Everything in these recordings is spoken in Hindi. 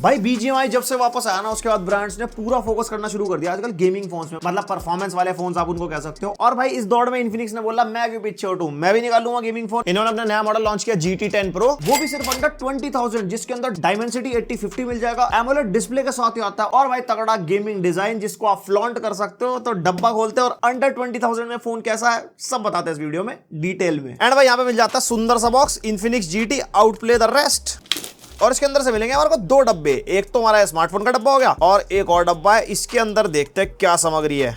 भाई BGMI जब से वापस आया ना उसके बाद ब्रांड्स ने पूरा फोकस करना शुरू कर दिया आजकल गेमिंग फोन्स में, मतलब परफॉर्मेंस वाले फोन्स आप उनको कह सकते हो। और भाई इस दौड़ में इन्फिनिक्स ने बोला मैं क्यों पीछे हटूं, मैं भी निकाल लूंगा गेमिंग फोन। इन्होंने अपना नया मॉडल लॉन्च किया GT10 Pro, वो भी सिर्फ अंडर 20,000, जिसके अंदर डायमेंसिटी 8050 मिल जाएगा, एमोलेड डिस्प्ले के साथ ही आता है और भाई तगड़ा गेमिंग डिजाइन जिसको आप फ्लॉन्ट कर सकते हो। तो डब्बा खोलते हैं और अंडर 20,000 में फोन कैसा है सब बताते हैं इस वीडियो में डिटेल में। एंड भाई यहाँ पे मिल जाता है सुंदर सा box, Infinix GT Outplay the rest. और इसके अंदर से मिलेंगे हमारे को दो डब्बे, एक तो हमारा स्मार्टफोन का डब्बा हो गया और एक और डब्बा है। इसके अंदर देखते हैं क्या सामग्री है।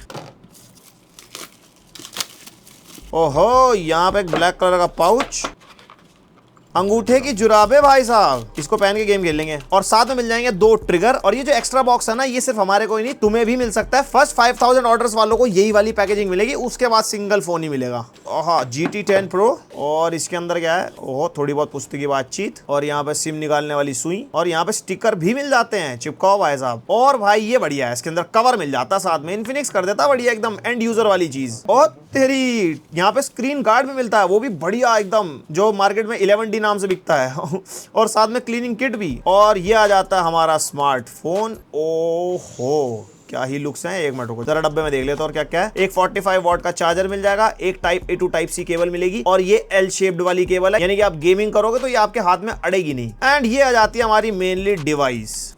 ओहो, यहाँ पे एक ब्लैक कलर का पाउच, अंगूठे की जुराबे भाई साहब, इसको पहन के गेम खेल लेंगे। और साथ में मिल जाएंगे दो ट्रिगर। और ये जो एक्स्ट्रा बॉक्स है ना, ये सिर्फ हमारे को ही नहीं तुम्हें भी मिल सकता है। फर्स्ट 5000 ऑर्डर्स वालों को यही वाली पैकेजिंग मिलेगी, उसके बाद सिंगल फोन ही मिलेगा। ओहा, GT10 Pro। और इसके अंदर क्या है, ओहो थोड़ी बहुत पुस्तक की बातचीत, और यहाँ पे सिम निकालने वाली सुई, और यहाँ पे स्टिकर भी मिल जाते हैं, चिपकाओ भाई साहब। और भाई ये बढ़िया है, इसके अंदर कवर मिल जाता है साथ में, इन्फिनिक्स कर देता बढ़िया एकदम एंड यूजर वाली चीज। और तेरी यहाँ पे स्क्रीन गार्ड भी मिलता है, वो भी बढ़िया एकदम, जो मार्केट में 11D नाम से बिकता है। और साथ में क्लीनिंग किट भी। और ये आ जाता है हमारा स्मार्टफोन। ओहो क्या ही लुक्स हैं। एक मिनट रुको जरा डब्बे में देख लेते और क्या क्या है। एक 45 वॉट का चार्जर मिल जाएगा, एक type A to type C cable मिलेगी, और ये L शेप्ड वाली केबल है, यानी कि आप गेमिंग करोगे तो ये आपके हाथ में अड़ेगी नहीं। एंड ये आ जाती है हमारी मेनली डिवाइस।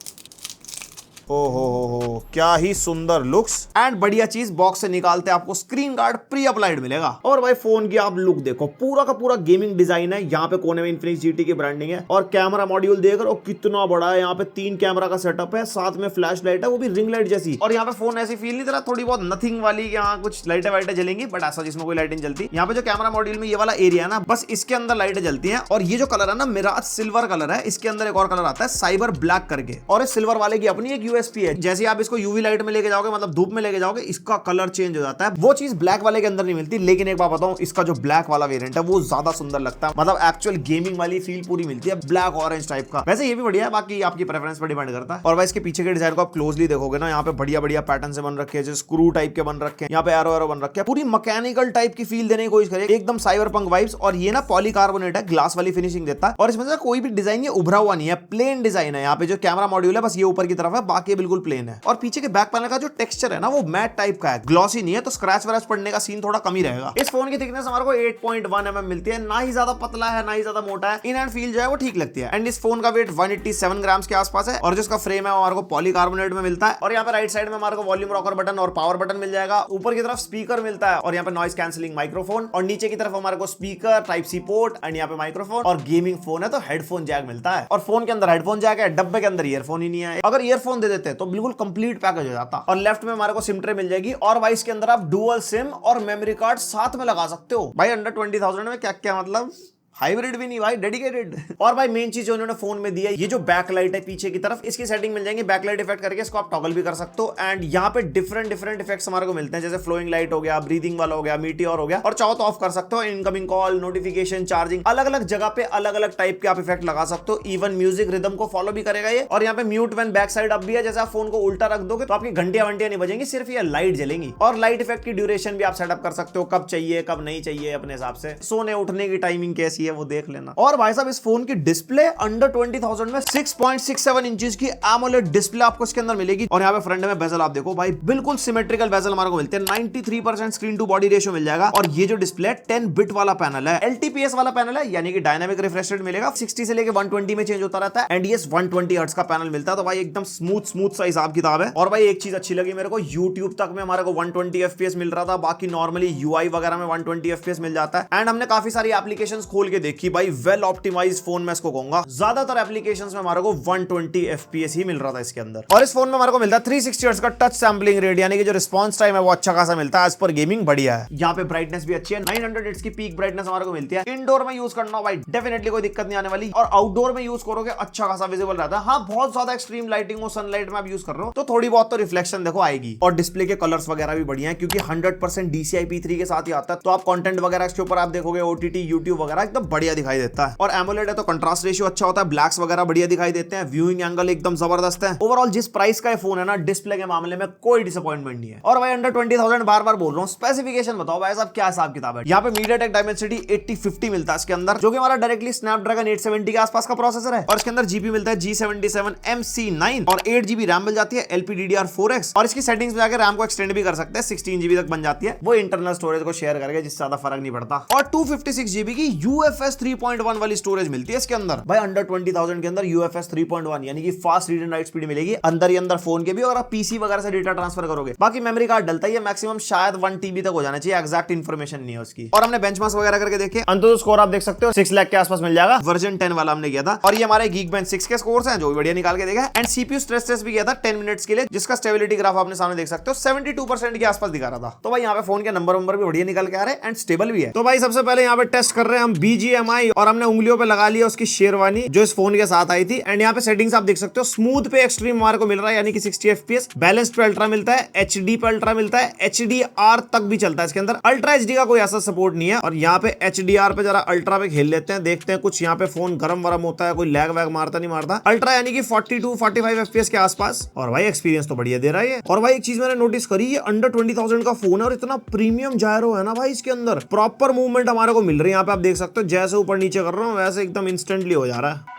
ओहो क्या ही सुंदर लुक्स। एंड बढ़िया चीज, बॉक्स से निकालते आपको स्क्रीन गार्ड प्री अप्लाइड मिलेगा। और भाई फोन की आप लुक देखो, पूरा का पूरा गेमिंग डिजाइन है। यहाँ पे कोने में इन्फिनिक्स GT की ब्रांडिंग है। और कैमरा मॉड्यूल देखकर और कितना बड़ा है, यहाँ पे 3 कैमरा का सेटअप है, साथ में फ्लैश लाइट है, वो भी रिंग लाइट जैसी। और यहाँ पे फोन ऐसी फील नहीं दे रहा, थोड़ी बहुत नथिंग वाली, यहाँ कुछ लाइटें वाइटें जलेंगी, बट ऐसा जिसमें कोई लाइटें जलती। यहाँ पे जो कैमरा मॉड्यूल में ये वाला एरिया है ना, बस इसके अंदर लाइटें जलती है। और ये जो कलर है ना, मिराज सिल्वर कलर है। इसके अंदर एक और कलर आता है साइबर ब्लैक करके, और इस सिल्वर वाले की अपनी एक USP है। जैसे आप इसको यूवी लाइट में लेके जाओगे, मतलब धूप में लेके जाओगे, इसका कलर चेंज हो जाता है। वो चीज ब्लैक वाले के अंदर नहीं मिलती। लेकिन एक बात बताऊं, इसका जो ब्लैक वाला वेरिएंट है वो ज्यादा सुंदर लगता है, मतलब एक्चुअल गेमिंग वाली फील पूरी मिलती है, ब्लैक ऑरेंज टाइप का। वैसे ये भी बढ़िया है, बाकी आपकी प्रेफरेंस पर डिपेंड करता है। और भाई इसके पीछे के डिजाइन को आप क्लोजली देखोगे ना, यहाँ पे बढ़िया बढ़िया पैटर्न से बन रखे हैं, जैसे स्क्रू टाइप के बन रखे हैं, यहाँ पे एरो एरो बन रखे हैं, पूरी मैकेनिकल टाइप की फील देने की कोशिश करें, एकदम साइबरपंक वाइब्स। और ये ना पॉलीकार्बोनेट है, ग्लास वाली फिनिशिंग देता है। और इसमें से कोई भी डिजाइन ये उभरा हुआ नहीं है, प्लेन डिजाइन है। यहाँ पे जो कैमरा मॉड्यूल है बस ये ऊपर की तरफ है, बाकी बिल्कुल प्लेन है। और पीछे के बैक पैनल का जो टेक्सचर है ना, वो मैट टाइप का है, ग्लॉसी नहीं है, तो स्क्रैच वैच पड़ने का सीन थोड़ा कम ही रहेगा। इस फोन की थिकनेस हमारे को 8.1 mm मिलती है, ना ही ज्यादा पतला है ना ही ज्यादा मोटा है, इन एंड फील जो है वो ठीक लगती है। एंड इस फोन का वेट 187 ग्राम्स के आसपास है, और जिसका फ्रेम है वो हमारे को पॉलीकार्बोनेट में मिलता है। और यहाँ पे राइट साइड में हमारे को वॉल्यूम रॉकर बटन और पावर बटन मिल जाएगा, ऊपर की तरफ स्पीकर मिलता है, और यहाँ पे नॉइस कैंसिलिंग माइक्रोफोन, और नीचे की तरफ हमारे को speaker type C port, and यहाँ पे माइक्रोफोन। और गेमिंग फोन है तो हेडफोन जैक मिलता है, और फोन के अंदर हेडफोन जैक है, डब्बे के अंदर ईयरफोन ही नहीं है। अगर ईयरफोन दे देते तो बिल्कुल कंप्लीट पैकेज हो जाता। और लेफ्ट में हमारे को सिम ट्रे मिल जाएगी, और भाई इसके अंदर आप डुअल सिम और मेमोरी कार्ड साथ में लगा सकते हो। भाई अंडर 20,000 में क्या क्या, मतलब हाइब्रिड भी नहीं भाई, डेडिकेटेड। और भाई मेन चीज जो उन्होंने फोन में दी है, ये जो बैक लाइट है पीछे की तरफ, इसकी सेटिंग मिल जाएंगे, बैक लाइट इफेक्ट करके इसको आप टॉगल भी कर सकते हो। एंड यहाँ पे डिफरेंट इफेक्ट्स हमारे को मिलते हैं, जैसे फ्लोइंग लाइट हो गया, ब्रीदिंग वाला हो गया, मीटियोर हो गया, और चाहो तो ऑफ कर सकते हो, इनकमिंग कॉल, नोटिफिकेशन, चार्जिंग, अलग अलग जगह पे अलग अलग टाइप के आप इफेक्ट लगा सकते हो। इवन म्यूजिक रिदम को फॉलो भी करेगा ये। और यहाँ पे mute when back side up भी है, जैसे आप फोन को उल्टा रख दोगे तो आपकी घंटियां वंटियां नहीं बजेंगी, सिर्फ ये लाइट जलेंगी। और लाइट इफेक्ट की ड्यूरेशन भी आप सेटअप कर सकते हो, कब चाहिए कब नहीं चाहिए अपने हिसाब से। सोने उठने की टाइमिंग कैसी है वो देख लेना। और भाई साहब इस फोन की डिस्प्ले अंडर 20,000 में 6.67 इंचेस की AMOLED डिस्प्ले आपको इसके अंदर मिलेगी। और यहाँ पे फ्रंट में बेजल आप देखो भाई, बिल्कुल सिमेट्रिकल बेजल हमारे को मिलते हैं, 93% स्क्रीन टू बॉडी रेशियो मिल जाएगा। और ये जो डिस्प्ले 10 बिट वाला पैनल है, LTPS वाला पैनल है, यानी कि डायनामिक रिफ्रेश रेट मिलेगा, 60 से लेके 120 में चेंज होता रहता है। एंड ये 120 हर्ट्ज का पैनल मिलता है, तो भाई एकदम स्मूथ सा हिसाब किताब है। और भाई एक चीज अच्छी लगी मेरे को, YouTube तक में हमारे को 120 FPS मिल रहा था, बाकी नॉर्मली UI वगैरह में 120 FPS मिल जाता है। एंड हमने काफी सारी एप्लीकेशंस खोल के देखी भाई, वेल ऑप्टिमाइज्ड फोन मैं इसको कहूंगा। ज्यादातर एप्लीकेशंस में हमारे को 120 FPS ही मिल रहा था इसके अंदर। और इस फोन में हमारे को मिलता है 360 हर्ट्ज का टच सैंपलिंग रेट, यानी कि जो रिस्पांस टाइम है वो अच्छा खासा मिलता है, एज पर गेमिंग बढ़िया है। यहाँ पे ब्राइटनेस भी अच्छी है, 900 निट्स की पीक ब्राइटनेस हमारे को मिलती है। इंडोर में यूज करना हो भाई डेफिनेटली कोई दिक्कत नहीं आने वाली, और आउटडोर में यूज करोगे अच्छा खासा विजिबल रहता है। हाँ बहुत ज्यादा एक्सट्रीम लाइटिंग हो, सनलाइट में आप यूज कर रहे हो तो थोड़ी बहुत तो रिफ्लेक्शन देखो आएगी। और डिस्प्ले के कलर्स वगैरह भी बढ़िया है, क्योंकि 100% DCI P3 के साथ ही आता है, तो आप कंटेंट वगैरह इसके ऊपर आप देखोगे, OTT YouTube वगैरह एकदम बढ़िया दिखाई देता है। और एमोलेड है तो कंट्रास्ट रेशियो अच्छा होता है, ब्लैक्स वगैरह बढ़िया दिखाई देते हैं, व्यूइंग एंगल एकदम जबरदस्त है। ओवरऑल जिस प्राइस का ये फोन है ना, डिस्प्ले के मामले में कोई डिसअपॉइंटमेंट नहीं है। और भाई अंडर 20,000 बार बार बोल रहा हूँ, स्पेसिफिकेशन बताओ भाई साहब क्या हिसाब किताब है। यहाँ पे MediaTek Dimensity 8050 मिलता है इसके अंदर, जो कि हमारा डायरेक्टली स्नैपड्रैगन 870 के आसपास का प्रोसेसर है। और इसके अंदर जीपी मिलता है G77 MC9 और 8GB रैम मिल जाती है LPDDR4X। और इसकी सेटिंग्स में जाकर रैम को एक्सटेंड भी कर सकते हैं, 16GB तक बन जाती है, वो इंटरनल स्टोरेज को शेयर करके, जिससे ज्यादा फर्क नहीं पड़ता। और 256GB की UFS 3.1 वाली स्टोरेज मिलती है इसके अंदर। भाई अंडर 20,000 के अंदर UFS 3.1 यानी कि fast read and right speed मिलेगी अंदर ही अंदर फोन के भी, और आप पीसी वगैरह से डेटा ट्रांसफर करोगे। बाकी मेमोरी कार्ड डलता है, मैक्सिमम शायद 1 TB तक हो जाना चाहिए, एग्जैक्ट इन्फॉर्मेशन नहीं है उसकी। और हमने बेंचमार्क्स वगैरह करके देखे, अंततः स्कोर आप देख सकते हो 6 लाख के आसपास मिल जाएगा। वर्जन 10 वाला हमने किया था, और ये हमारे Geekbench 6 के स्कोर्स हैं, जो भी बढ़िया निकाल के देखा। एंड CPU स्ट्रेस टेस्ट भी किया था 10 मिनट्स के लिए, जिसका स्टेबिलिटी ग्राफ आपने सामने देख सकते हो 72% के आसपास दिखा रहा था। तो भाई यहाँ पे फोन के नंबर भी बढ़िया निकल के आ रहे हैं एंड स्टेबल भी है। तो भाई सबसे पहले यहाँ पे टेस्ट कर रहे हैं हम BGMI, और हमने उंगलियों पे लगा लिया उसकी शेरवानी जो इस फोन के साथ आई थी। एंड यहाँ पे सेटिंग्स आप देख सकते हो, स्मूथ पे एक्सट्रीम हमारे को मिल रहा है यानी कि 60 FPS, बैलेंस्ड पे अल्ट्रा मिलता है, HD पे अल्ट्रा मिलता है, HDR तक भी चलता है इसके अंदर। अल्ट्रा HD का कोई ऐसा सपोर्ट नहीं है। और यहाँ पे HDR पे जरा अल्ट्रा पे खेल लेते हैं, देखते हैं कुछ यहाँ पे फोन गरम वरम होता है, कोई लैग वैग मारता नहीं मारता। अल्ट्रा यानी कि 42-45 FPS के आसपास, और भाई एक्सपीरियंस तो बढ़िया दे रहा है। और भाई एक चीज मैंने नोटिस करी, ये अंडर 20,000 का फोन है और इतना प्रीमियम जायरो है ना भाई, इसके अंदर प्रॉपर मूवमेंट हमारे को मिल रही है। यहाँ पे आप देख सकते हो, जैसे ऊपर नीचे कर रहा हूँ वैसे एकदम इंस्टेंटली हो जा रहा है।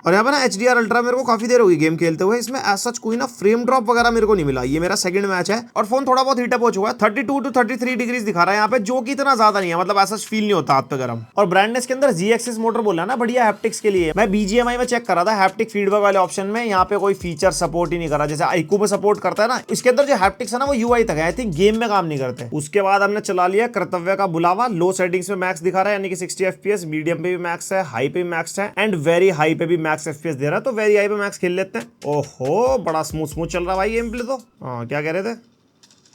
और यहाँ पे ना HDR अल्ट्रा मेरे को काफी देर होगी गेम खेलते हुए, इसमें ऐसा कोई ना फ्रेम ड्रॉप वगैरह मेरे को नहीं मिला। ये मेरा सेकंड मैच है और फोन थोड़ा बहुत हीटअप हो चुका है, 32 to 33 डिग्रीज दिखा रहा है यहाँ पे, जो कि इतना ज्यादा नहीं है, मतलब ऐसा फील नहीं होता हाथ पे गरम। और ब्रांड ने इसके अंदर Z-Axis मोटर बोला ना, बढ़िया हैप्टिक्स के लिए। मैं BGMI में चेक कर रहा था, हैप्टिक फीडबैक वाले ऑप्शन में यहाँ पे कोई फीचर सपोर्ट ही नहीं करा, जैसे iQOO पे सपोर्ट करता है ना, इसके अंदर जो हैप्टिक्स है ना वो UI तक है, आई थिंक गेम में काम नहीं करते। उसके बाद हमने चला लिया कर्तव्य का बुलावा, लो सेटिंग्स में मैक्स दिखा रहा है यानी कि 60 FPS, मीडियम पे भी मैक्स है, हाई पे भी मैक्स है, एंड वेरी हाई पे भी मैक्स FPS दे रहा है। तो वेरी हाई पे मैक्स खेल लेते हैं। ओहो बड़ा स्मूथ चल रहा भाई गेम प्ले तो। हाँ क्या कह रहे थे,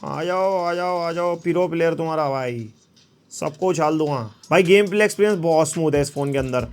आ जाओ आ जाओ आ जाओ, पीरो प्लेयर तुम्हारा भाई, सबको उछाल दूंगा भाई। गेम प्ले एक्सपीरियंस बहुत स्मूथ है इस फोन के अंदर।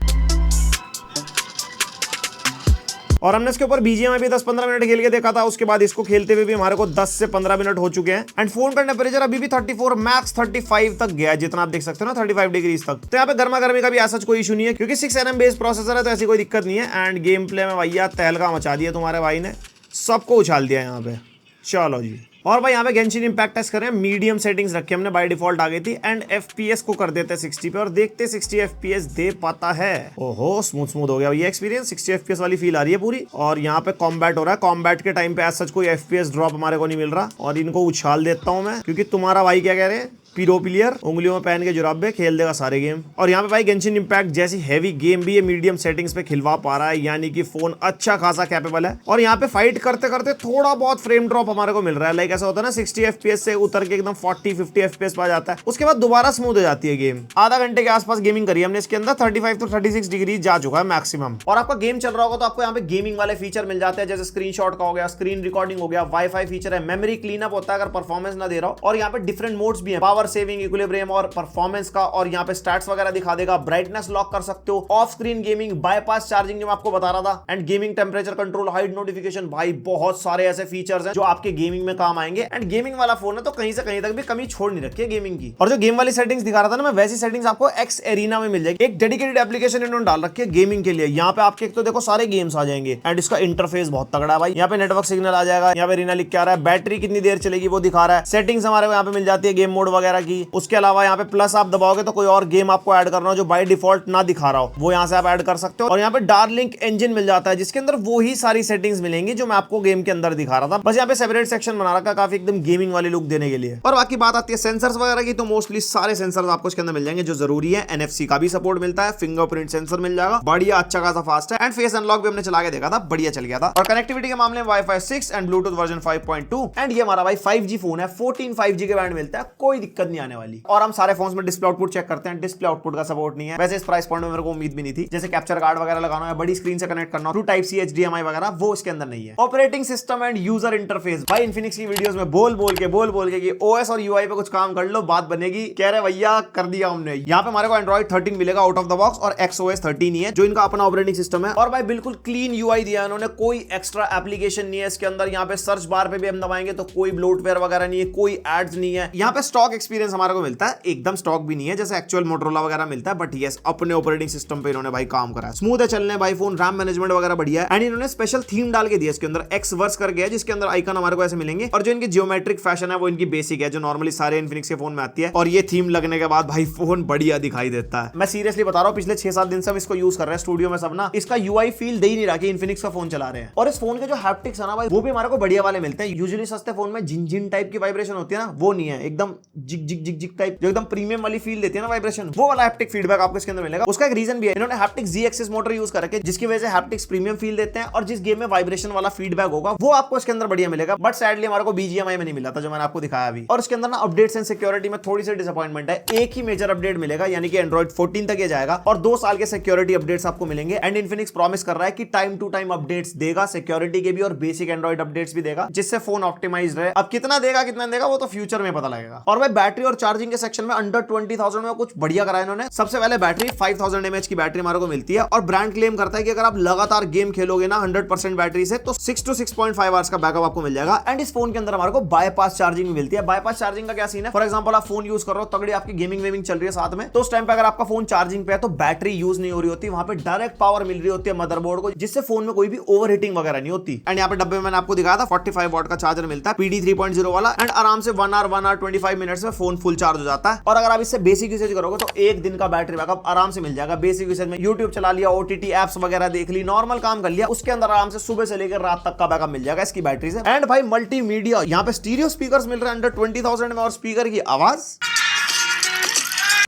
और हमने इसके ऊपर BGMI भी 10-15 मिनट खेल के देखा था, उसके बाद इसको खेलते हुए भी हमारे को 10 से 15 मिनट हो चुके हैं। एंड फोन का टेम्परेचर अभी भी 34 मैक्स 35 तक गया है, जितना आप देख सकते हो ना 35 डिग्रीज तक। तो यहाँ पे गर्मा गर्मी का भी ऐसा कोई इशू नहीं है, क्योंकि 6nm बेस प्रोसेसर है, तो ऐसी कोई दिक्कत नहीं है। एंड गेम प्ले में भैया तहलका मचा दिया तुम्हारे भाई ने, सबको उछाल दिया यहाँ पे। चलो जी। और भाई यहाँ पे गेंशिन इंपैक्ट टेस्ट करें, मीडियम सेटिंग्स रखी हमने, बाय डिफॉल्ट आ गई थी। एंड FPS को कर देते हैं 60 पे और देखते 60 FPS दे पाता है। ओहो स्मूथ हो गया ये एक्सपीरियंस, 60 FPS वाली फील आ रही है पूरी। और यहाँ पे कॉम्बैट हो रहा है, कॉम्बैट के टाइम पे ऐसा कोई FPS ड्रॉप हमारे को नहीं मिल रहा। और इनको उछाल देता हूँ मैं, क्योंकि तुम्हारा भाई क्या कह रहे हैं, पीरो प्लेयर उंगलियों में पहन के जुराबे खेल देगा सारे गेम। और यहाँ पे भाई गेंशिन इंपैक्ट जैसी हैवी गेम भी ये मीडियम सेटिंग्स पे खिलवा पा रहा है, यानी कि फोन अच्छा खासा कैपेबल है। और यहाँ पे फाइट करते करते थोड़ा बहुत फ्रेम ड्रॉप हमारे को मिल रहा है, लाइक ऐसा होता है ना 60 FPS से उतर के एकदम 40-50 FPS पे आ जाता है, उसके बाद दोबारा स्मूथ हो जाती है गेम। आधा घंटे के आसपास गेमिंग करी हमने इसके अंदर, 35 to 36 डिग्री जा चुका है मैक्सिमम। और आपका गेम चल रहा होगा तो आपको यहाँ पे गेमिंग वाले फीचर मिल जाते हैं, जैसे स्क्रीनशॉट का हो गया, स्क्रीन रिकॉर्डिंग हो गया, वाईफाई फीचर है, मेमोरी क्लीनअप होता है अगर परफॉर्मेंस ना दे रहा हो। और यहाँ पे डिफरेंट मोड्स भी है, पावर सेविंग, इक्विलिब्रियम और परफॉर्मेंस का। और यहाँ पे स्टैट्स वगैरह दिखा देगा, ब्राइटनेस लॉक कर सकते हो, of screen gaming, bypass charging जो मैं आपको बता रहा था, and gaming temperature control, hide notification. भाई बहुत सारे ऐसे फीचर्स हैं जो आपके गेमिंग में काम आएंगे। एंड गेमिंग वाला फोन है तो कहीं से कहीं तक भी कमी छोड़ नहीं रखी है गेमिंग की। और जो गेम वाली सेटिंग्स दिखा रहा था ना मैं, वैसी सेटिंग्स आपको X Arena में मिल जाएगी। एक डेडिकेटेड एप्लीकेशन इन्होंने डाल रखी है गेमिंग के लिए। यहाँ पे आपके एक तो देखो सारे गेम्स आ जाएंगे, एंड इसका इंटरफेस बहुत तगड़ा है भाई। यहाँ पे नेटवर्क सिग्नल आ जाएगा, यहाँ पे Arena लिख के आ रहा है, बैटरी कितनी देर चलेगी वो दिखा रहा है, सेटिंग्स हमारे को यहाँ पे मिल जाती है गेम मोड वगैरह की। उसके अलावा यहाँ पे प्लस आप दबाओगे तो कोई और गेम आपको ऐड करना हो जो बाय डिफॉल्ट ना दिखा रहा हो, वो यहाँ से आप ऐड कर सकते हो। और यहाँ पे डार्लिंक इंजन मिल जाता है, जिसके अंदर वो ही सारी सेटिंग्स मिलेंगी जो मैं आपको गेम के अंदर दिखा रहा था। बस यहाँ पे सेपरेट सेक्शन बना रखा, काफी एकदम गेमिंग वाली लुक देने के लिए। और बाकी बात आती है सेंसर्स वगैरह की, तो मोस्टली सारे सेंसर्स आपको इसके अंदर मिल जाएंगे जो जरूरी है। NFC का भी सपोर्ट मिलता है, फिंगरप्रिंट सेंसर मिल जाएगा, बढ़िया अच्छा खासा फास्ट है। एंड फेस अनलॉक भी हमने चला के देखा था, बढ़िया चल गया था। और कनेक्टिविटी के मामले में Wi-Fi 6 and Bluetooth version 5.2। And ये हमारा भाई 5G फोन है, 14 5G के बैंड मिलता है, कोई दिक्कत नहीं आने वाली। और हम सारे फोन्स में डिस्प्ले आउटपुट चेक करते हैं, डिस्प्ले आउटपुट का सपोर्ट नहीं है। वैसे इस प्राइस पॉइंट में मेरे को उम्मीद भी नहीं थी, जैसे कैप्चर कार्ड वगैरह लगाना है, बड़ी स्क्रीन से कनेक्ट करना, थ्रू टाइप सी HDMI वगैरह, वो इसके अंदर नहीं है। Operating system and user interface, भाई इन्फिनिक्स की वीडियोस में बोल बोल के कि OS और UI पे कुछ काम कर लो, बात बनेगी। कह रहे भैया कर दिया हमने। यहाँ पे हमारे को Android 13 मिलेगा आउट ऑफ द बॉक्स, और XOS 13 ही है जो इनका अपना ऑपरेटिंग सिस्टम है। और भाई बिल्कुल क्लीन UI दिया है उन्होंने, कोई एक्स्ट्रा एप्लीकेशन नहीं है इसके अंदर। यहाँ पे सर्च बार पे भी हम दबाएंगे तो कोई ब्लोटवेयर वगैरह नहीं है, कोई एड्स नहीं है। यहाँ पे स्टॉक एक्सपीरियंस एक्सपीरियंस हमारे को मिलता है, एकदम स्टॉक भी नहीं है जैसे एक्चुअल मोटरोला वगैरह मिलता है, बट यस अपने ऑपरेटिंग सिस्टम पे इन्होंने भाई काम करा है, स्मूथ है चलने भाई फोन, रैम मैनेजमेंट वगैरह बढ़िया है। एंड इन्होंने स्पेशल थीम डाल के दिया इसके अंदर, एक्स वर्स कर गया जिसके अंदर आइकन हमारे को ऐसे मिलेंगे, और जो इनकी जियोमेट्रिक फैशन है वो इनकी बेसिक है जो नॉर्मली सारे इन्फिनिक्स के फोन में आती है, और ये थीम लगने के बाद भाई फोन बढ़िया दिखाई देता है। मैं सीरियसली बता रहा हूँ, पिछले 6-7 दिन से हम इसको यूज कर रहे हैं स्टूडियो में सब ना, इसका यूआई फील दे ही नहीं रहा कि इन्फिनिक्स का फोन चला रहे हैं। और इस फोन के जो हैप्टिक्स है ना भाई, वो भी हमारे को बढ़िया वाले मिलते हैं। यूजुअली सस्ते फोन में झिन टाइप की वाइब्रेशन होती है ना, वो नहीं है, एकदम जिक जिक जिक जिक टाइप जो एकदम प्रीमियम वाली फील देती है ना वाइब्रेशन, वो वाला हैप्टिक फीडबैक आपको इसके अंदर मिलेगा। उसका एक रीजन भी है, इन्होंने हैप्टिक जी एक्सिस मोटर यूज करके, जिसकी वजह से हैप्टिक्स प्रीमियम फील देते हैं, और जिस गेम में वाइब्रेशन वाला फीडबैक होगा वो आपको इसके अंदर बढ़िया मिलेगा। बट सैडली हमारे को बीजीएमआई में नहीं मिला था जो मैंने आपको दिखाया अभी। और इसके अंदर ना अपडेट्स एंड सिक्योरिटी में थोड़ी सी डिसअपॉइंटमेंट है, एक ही मेजर अपडेट मिलेगा यानी कि एंड्रॉइड 14 तक ये जाएगा, और 2 साल के सिक्योरिटी अपडेट्स आपको मिलेंगे। एंड इन्फिनिक्स प्रॉमिस कर रहा है कि टाइम टू टाइम अपडेट्स देगा, सिक्योरिटी के भी और बेसिक एंड्रॉइड अपडेट्स भी देगा, जिससे फोन ऑप्टिमाइज्ड रहे। अब कितना देगा वो तो फ्यूचर में पता लगेगा। और भाई बैटरी और चार्जिंग के सेक्शन में अंडर 20,000 में कुछ बढ़िया करा है इन्होंने। सबसे पहले बैटरी 5000 mAh की बैटरी हमारे को मिलती है, और ब्रांड क्लेम करता है कि अगर आप लगातार गेम खेलोगे ना 100% बैटरी से, तो 6 to 6.5 आवर्स का बैकअप आपको मिल जाएगा। एंड इस फोन के अंदर हमारे को बाईपास चार्जिंग मिलती है। बाईपास चार्जिंग का क्या सीन है, फॉर एग्जांपल आप फोन यूज कर रहे हो, तगड़ी आपकी गेमिंग वेमिंग चल रही है साथ में, तो उस टाइम पे अगर आपका फोन चार्जिंग पे है तो बैटरी यूज नहीं हो रही होती, वहां पे डायरेक्ट पावर मिल रही होती है मदरबोर्ड को, जिससे फोन में कोई भी ओवर हीटिंग वगैरह नहीं होती। एंड यहाँ पे डब्बे में मैंने आपको दिखाया था 45 वॉट का चार्जर मिलता है, PD 3.0 वाला, एंड आराम से 1 hour 25 मिनट्स में फोन फुल चार्ज हो जाता है। और अगर आप इससे बेसिक यूसेज करोगे तो 1 दिन का बैटरी बैकअप आराम से मिल जाएगा। बेसिक यूसेज में यूट्यूब चला लिया, OTT एप्स वगैरह देख ली, नॉर्मल काम कर लिया, उसके अंदर आराम से सुबह से लेकर रात तक का बैकअप मिल जाएगा इसकी बैटरी से। एंड भाई मल्टीमीडिया, यहाँ पे स्टीरियो स्पीकर्स मिल रहे हैं अंडर 20,000 में, और स्पीकर की आवाज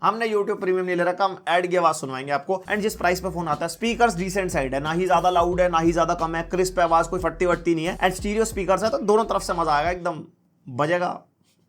हमने YouTube प्रीमियम नहीं ले रखा, हम ऐड की आवाज सुनवाएंगे आपको। एंड जिस प्राइस पे फोन आता है, स्पीकर्स डिसेंट साइड है, ना ही ज्यादा लाउड है ना ही ज्यादा कम है, क्रिस्प आवाज, कोई फट्टी वट्टी नहीं है। एंड स्टीरियो स्पीकर्स है तो दोनों तरफ से मजा आएगा, एकदम बजेगा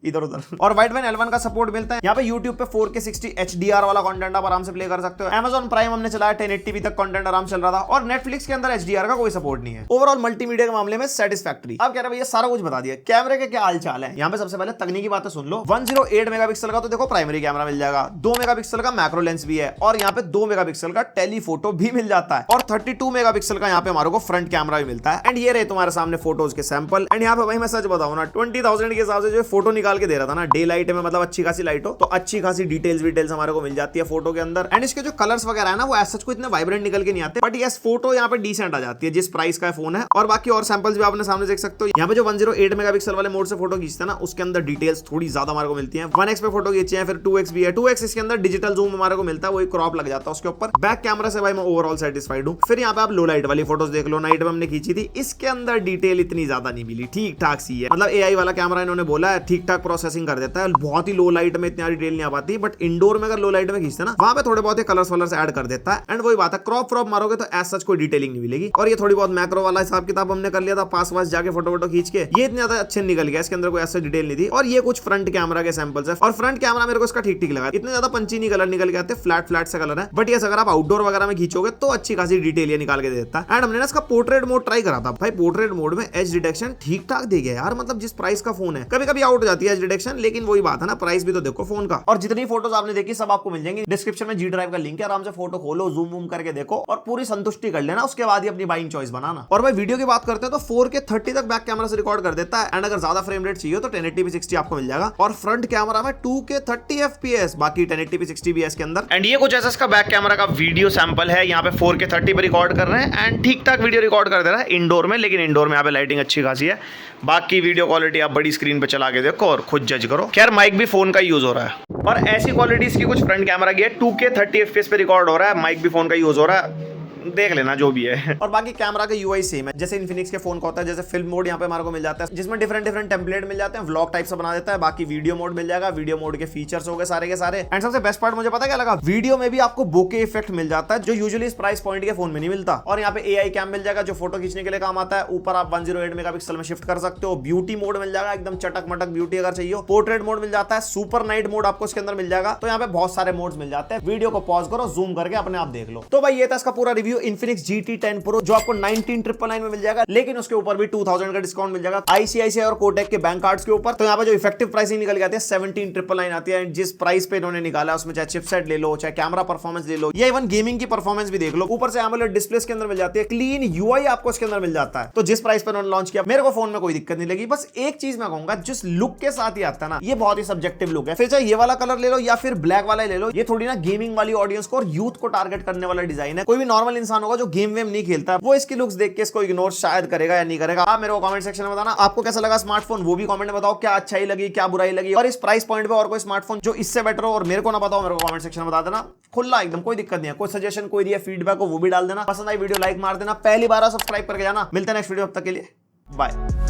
इधर उधर। और वाइडबैंड L1 का सपोर्ट मिलता है। यहाँ पे YouTube पे 4K 60 HDR वाला कंटेंट आप आराम से प्ले कर सकते हो। Amazon प्राइम हमने चलाया 1080p तक कंटेंट आराम चल रहा था, और Netflix के अंदर HDR का कोई सपोर्ट नहीं है। ओवरऑल मल्टीमीडिया के मामले में सेटिस्फैक्टरी। आप कह रहे भैया सारा कुछ बता दिया, कैमरे के क्या हाल चाल है। यहाँ पे सबसे पहले तकनीकी बातें सुन लो। 108 मेगापिक्सल का तो देखो प्राइमरी कैमरा मिल जाएगा, 2 मेगापिक्सल का मैक्रो लेंस भी है, और यहाँ पे 2 मेगापिक्सल का टेलीफोटो भी मिल जाता है, और 32 मेगापिक्सल का यहाँ पे हमारे को फ्रंट कैमरा भी मिलता है। एंड ये रहे तुम्हारे सामने फोटोज के सैंपल। एंड यहाँ पे भाई मैं सच बताऊं ना, 20,000 के हिसाब से जो फोटो निकाल के दे रहा था ना, लाइट में मतलब अच्छी खासी लाइट हो तो अच्छी खासी डिटेल्स हमारे को मिल जाती है फोटो के अंदर। एंड इसके जो कलर्स वगैरह है ना, वो ऐसा को इतने वाइब्रेंट निकल के नहीं आते, बट यस फोटो यहाँ पे डिसेंट आ जाती है जिस प्राइस का फोन है। और बाकी और सैंपल्स भी आपने सामने देख सकते हो। यहाँ पे जो 108 मेगापिक्सल वाले मोड से फोटो खींचते हैं ना, उसके अंदर डिटेल्स थोड़ी ज्यादा हमारे को मिलती है। 1x पे फोटो खींची है, फिर 2x भी है। 2x इसके अंदर डिजिटल जूम हमारे को मिलता है, वही क्रॉप लग जाता है उसके ऊपर। बैक कैमरा से भाई मैं ओवरऑल सेटिस्फाइड हूँ। फिर यहाँ पे आप लो लाइट वाली फोटोज देख लो, नाइट में हमने खींची थी, इसके अंदर डिटेल इतनी ज्यादा नहीं मिली, ठीक ठाक सी है। मतलब AI वाला कैमरा इन्होंने बोला है ठीक ठाक प्रोसेसिंग कर देता है, बहुत ही लो लाइट में इतनी डिटेल नहीं आ पाती, बट इंडोर में अगर लो लाइट में खींचते ना, वहां पे थोड़े बहुत कलर्स वलर्स ऐड कर देता है। एंड वही बात है, क्रॉप मारोगे तो एज सच कोई डिटेलिंग नहीं मिलेगी। और ये थोड़ी बहुत मैक्रो वाला हिसाब किताब हमने कर लिया था, पास जाके फोटो खींच के, ये इतने ज्यादा अच्छे निकल गया, इसके अंदर कोई ऐसा डिटेल नहीं थी। और ये कुछ फ्रंट कैमरा के सैंपल्स है, और फ्रंट कैमरा मेरे को इसका ठीक ठीक लगा, इतने ज्यादा पंची नहीं कलर निकल के आते, फ्लैट से कलर है। बट यस अगर आप आउटडोर वगैरह में खींचोगे तो अच्छी खासी डिटेल ये निकाल के देता है। एंड हमने ना इसका पोर्ट्रेट मोड ट्राई करा था भाई, पोर्ट्रेट मोड में एज डिटेक्शन ठीक ठाक दे गया यार, मतलब जिस प्राइस का फोन है। कभी कभी आउट हो जाती है एज डिटेक्शन, लेकिन वही बात है ना, प्राइस भी तो देखो फोन का। और जितनी फोटोज आपने देखी सब आपको मिल जाएंगी डिस्क्रिप्शन में, G ड्राइव का लिंक है, आराम से फोटो खोलो, जूम वूम करके देखो और पूरी संतुष्टि कर लेना, उसके बाद ही अपनी बाइंग चॉइस बनाना। और भाई वीडियो की बात करते हैं तो 4K 30 तक बैक कैमरा से रिकॉर्ड कर देता है। एंड अगर ज्यादा फ्रेम रेट चाहिए तो 1080p 60 आपको मिल जाएगा, और फ्रंट कैमरा में 2K 30 FPS, बाकी 1080p 60 भी है इसके अंदर। एंड ये कुछ ऐसा इसका बैक कैमरा का वीडियो सैंपल है, यहाँ पे 4K 30 पे रिकॉर्ड कर रहे हैं, एंड ठीक ठाक वीडियो रिकॉर्ड कर दे रहा है इंडोर में, लेकिन इंडोर में यहाँ पे लाइटिंग अच्छी खासी है। बाकी वीडियो क्वालिटी आप बड़ी स्क्रीन पे चला के देखो और खुद जज करो। खैर माइक भी फोन का यूज हो रहा है, और ऐसी क्वालिटी इसकी कुछ फ्रंट कैमरा की है, 2K 30 FPS पे रिकॉर्ड हो रहा है, माइक भी फोन का यूज हो रहा है, देख लेना जो भी है। और बाकी कैमरा का यूआई सेम है जैसे इन्फिनिक्स के फोन का होता है। जैसे फिल्म मोड यहाँ पे हमारे को मिल जाता है, जिसमें डिफरेंट टेम्पलेट मिल जाते हैं, व्लॉग टाइप से बना देता है। बाकी वीडियो मोड मिल जाएगा, वीडियो मोड के फीचर्स हो गए सारे के सारे। एंड सबसे बेस्ट पार्ट मुझे पता क्या लगा, वीडियो में भी आपको बोके इफेक्ट मिल जाता है, जो यूजुअली इस प्राइस पॉइंट के फोन में नहीं मिलता। और यहाँ पे AI कैम मिल जाएगा जो फोटो खींचने के लिए काम आता है। ऊपर आप 108 मेगापिक्सल में शिफ्ट कर सकते हो। ब्यूटी मोड मिल जाएगा, एकदम चटक मटक ब्यूटी अगर चाहिए। पोर्ट्रेट मोड मिल जाता है, सुपर नाइट मोड आपको इसके अंदर मिल जाएगा। तो यहाँ पे बहुत सारे मोड्स मिल जाते हैं। वीडियो को पॉज करो, जूम करके अपने आप देख लो। तो भाई ये था इसका पूरा review. Vivo Infinix GT 10 Pro जो आपको 19,999 में मिल जाएगा, लेकिन उसके ऊपर भी 2000 का डिस्काउंट मिल जाएगा ICICI और कोटक के बैंक कार्ड्स के ऊपर। तो यहाँ पे जो इफेक्टिव प्राइसिंग निकल के आती है 17,999 आती है। जिस प्राइस पे इन्होंने निकाला उसमें चाहे चिपसेट ले लो, चाहे कैमरा परफॉर्मेंस ले लो, या इवन गेमिंग की परफॉर्मेंस भी देख लो, ऊपर से AMOLED डिस्प्ले के अंदर मिल जाती है, क्लीन UI आपको इसके अंदर मिल जाता है। तो जिस प्राइस पे उन्होंने लॉन्च किया मेरे को फोन में कोई दिक्कत नहीं लगी। बस एक चीज मैं कहूंगा, जिस लुक के साथ ही आता है ना, ये बहुत ही सब्जेक्टिव लुक है। फिर चाहे ये वाला कलर ले लो या फिर ब्लैक वाला ले लो, ये थोड़ी ना गेमिंग वाली ऑडियंस को और यूथ को टारगेट करने वाला डिजाइन है। कोई भी नॉर्मल इंसान होगा जो गेम वेम नहीं खेलता, वो इसकी लुक्स देख के इसको इग्नोर शायद करेगा या नहीं करेगा। आप मेरे को कमेंट सेक्शन में बताना आपको कैसा लगा स्मार्टफोन, वो भी कमेंट में बताओ। क्या अच्छाई लगी, क्या बुराई लगी, और इस प्राइस पॉइंट पे और कोई स्मार्टफोन जो इससे बेटर हो और मेरे को ना बताओ, मेरे को कमेंट सेक्शन में बता देना। खुला एकदम, कोई दिक्कत नहीं है। कोई सजेशन कोई दिया फीडबैक हो वो भी डाल देना। पसंद आई वीडियो लाइक मार देना, पहली बार सब्सक्राइब करके जाना। मिलते हैं नेक्स्ट वीडियो, अब तक के लिए बाय।